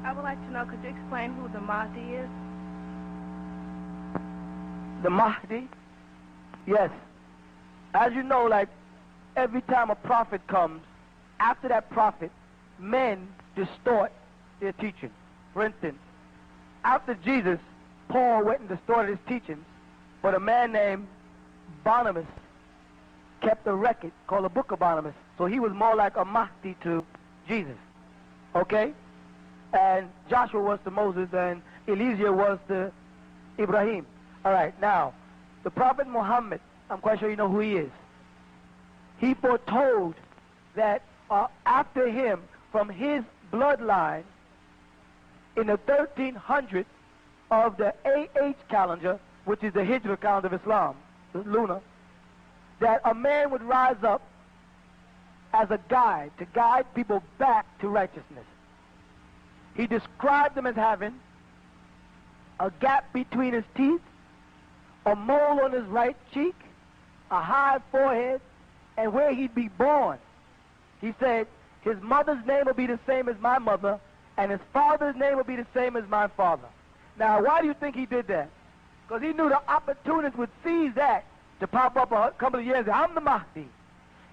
I would like to know, could you explain who the Mahdi is? The Mahdi? Yes. As you know, like, every time a prophet comes, after that prophet, men distort their teaching. For instance, after Jesus, Paul went and distorted his teachings, but a man named Barnabas kept a record called the Book of Barnabas. So he was more like a Mahdi to Jesus. Okay? And Joshua was to Moses, and Elijah was to Ibrahim. All right, now, the Prophet Muhammad, I'm quite sure you know who he is. He foretold that after him, from his bloodline, in the 1300s of the AH calendar, which is the Hijra calendar of Islam, the lunar, that a man would rise up as a guide, to guide people back to righteousness. He described them as having a gap between his teeth, a mole on his right cheek, a high forehead, and where he'd be born. He said his mother's name will be the same as my mother, and his father's name will be the same as my father. Now, why do you think he did that? Because he knew the opportunists would seize that to pop up a couple of years ago. I'm the Mahdi.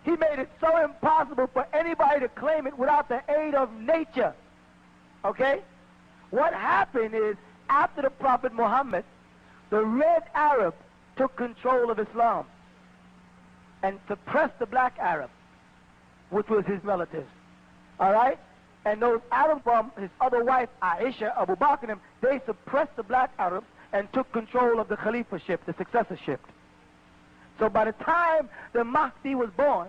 He made it so impossible for anybody to claim it without the aid of nature. Okay? What happened is, after the Prophet Muhammad, the Red Arab took control of Islam and suppressed the Black Arab, which was his relatives. All right? And those Arabs from his other wife, Aisha, Abu Bakr, they suppressed the Black Arabs and took control of the Khalifaship, the successorship. So by the time the Mahdi was born,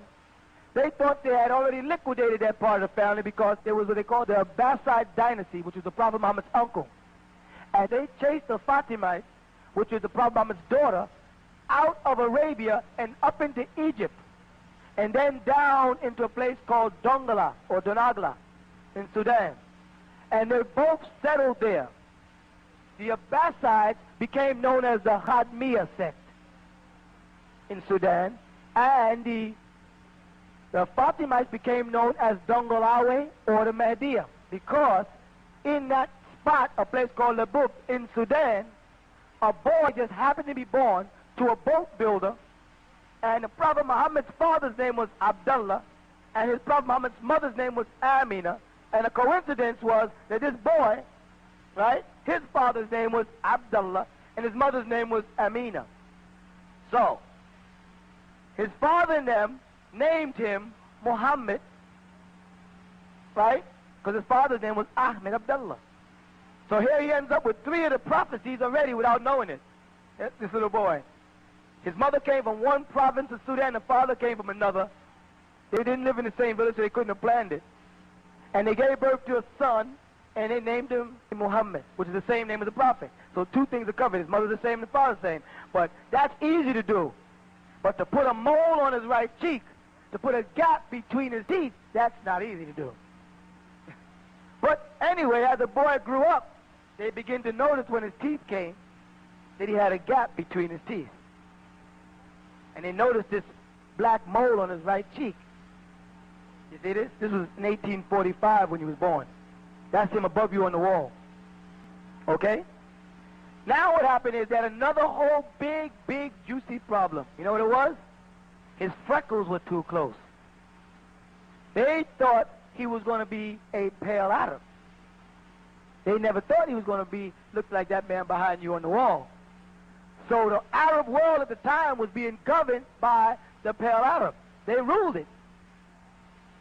they thought they had already liquidated that part of the family, because there was what they called the Abbasid dynasty, which was the Prophet Muhammad's uncle. And they chased the Fatimites, which was the Prophet Muhammad's daughter, out of Arabia and up into Egypt, and then down into a place called Dongola or Donagla in Sudan. And they both settled there. The Abbasides became known as the Khadmiya sect in Sudan, and the Fatimites became known as Dongolawe or the Mahdiya, because in that spot, a place called Labub in Sudan, a boy just happened to be born to a boat builder, and the Prophet Muhammad's father's name was Abdullah, and his Prophet Muhammad's mother's name was Amina, and a coincidence was that this boy, right, his father's name was Abdullah, and his mother's name was Amina. So, his father and them named him Muhammad, right, because his father's name was Ahmed Abdullah. So here he ends up with 3 of the prophecies already without knowing it. This little boy. His mother came from one province of Sudan, the father came from another. They didn't live in the same village, so they couldn't have planned it. And they gave birth to a son, and they named him Muhammad, which is the same name as the prophet. So 2 things are covered. His mother's the same, the father's the same. But that's easy to do. But to put a mole on his right cheek, to put a gap between his teeth, that's not easy to do. But anyway, as the boy grew up, they began to notice when his teeth came that he had a gap between his teeth. And they noticed this black mole on his right cheek. You see this? This was in 1845 when he was born. That's him above you on the wall. Okay? Now what happened is that another whole big, juicy problem. You know what it was? His freckles were too close. They thought he was going to be a pale Arab. They never thought he was going to look like that man behind you on the wall. So the Arab world at the time was being governed by the pale Arab. They ruled it.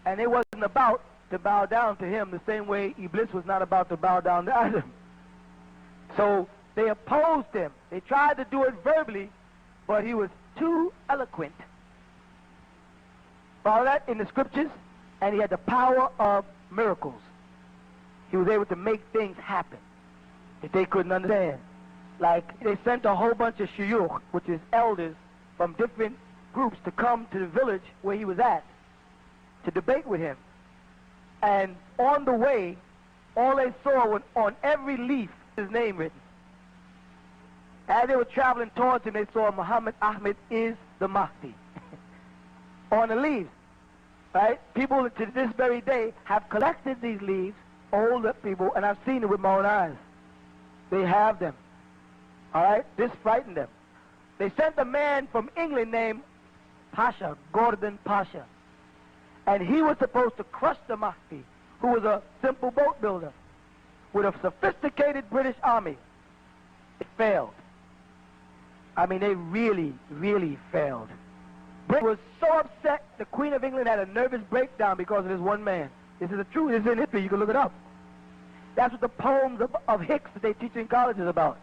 And they wasn't about to bow down to him the same way Iblis was not about to bow down to Adam. So they opposed him. They tried to do it verbally, but he was too eloquent. Follow that in the scriptures? And he had the power of miracles. He was able to make things happen that they couldn't understand. Like, they sent a whole bunch of shuyukh, which is elders from different groups, to come to the village where he was at to debate with him. And on the way, all they saw was on every leaf his name written. As they were traveling towards him, they saw Muhammad Ahmed is the Mahdi on the leaves. Right? People to this very day have collected these leaves older people, and I've seen it with my own eyes. They have them. All right? This frightened them. They sent a man from England named Pasha, Gordon Pasha. And he was supposed to crush the Mahdi, who was a simple boat builder, with a sophisticated British army. It failed. I mean, they really, really failed. Britain was so upset, the Queen of England had a nervous breakdown because of this one man. This is the truth. This is in history. You can look it up. That's what the poems of Hicks that they teach in college is about.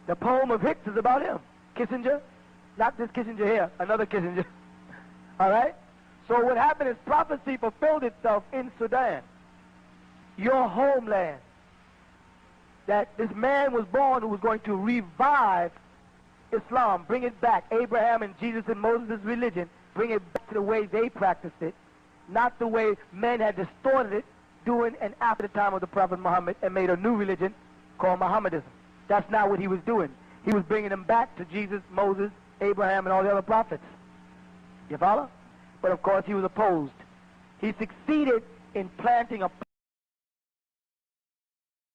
The poem of Hicks is about him. Kissinger. Not this Kissinger here. Another Kissinger. All right? So what happened is prophecy fulfilled itself in Sudan, your homeland. That this man was born who was going to revive Islam, bring it back. Abraham and Jesus and Moses' religion, bring it back to the way they practiced it, not the way men had distorted it during and after the time of the Prophet Muhammad and made a new religion called Mohammedism. That's not what he was doing. He was bringing them back to Jesus, Moses, Abraham, and all the other prophets. You follow? But of course he was opposed. He succeeded in planting a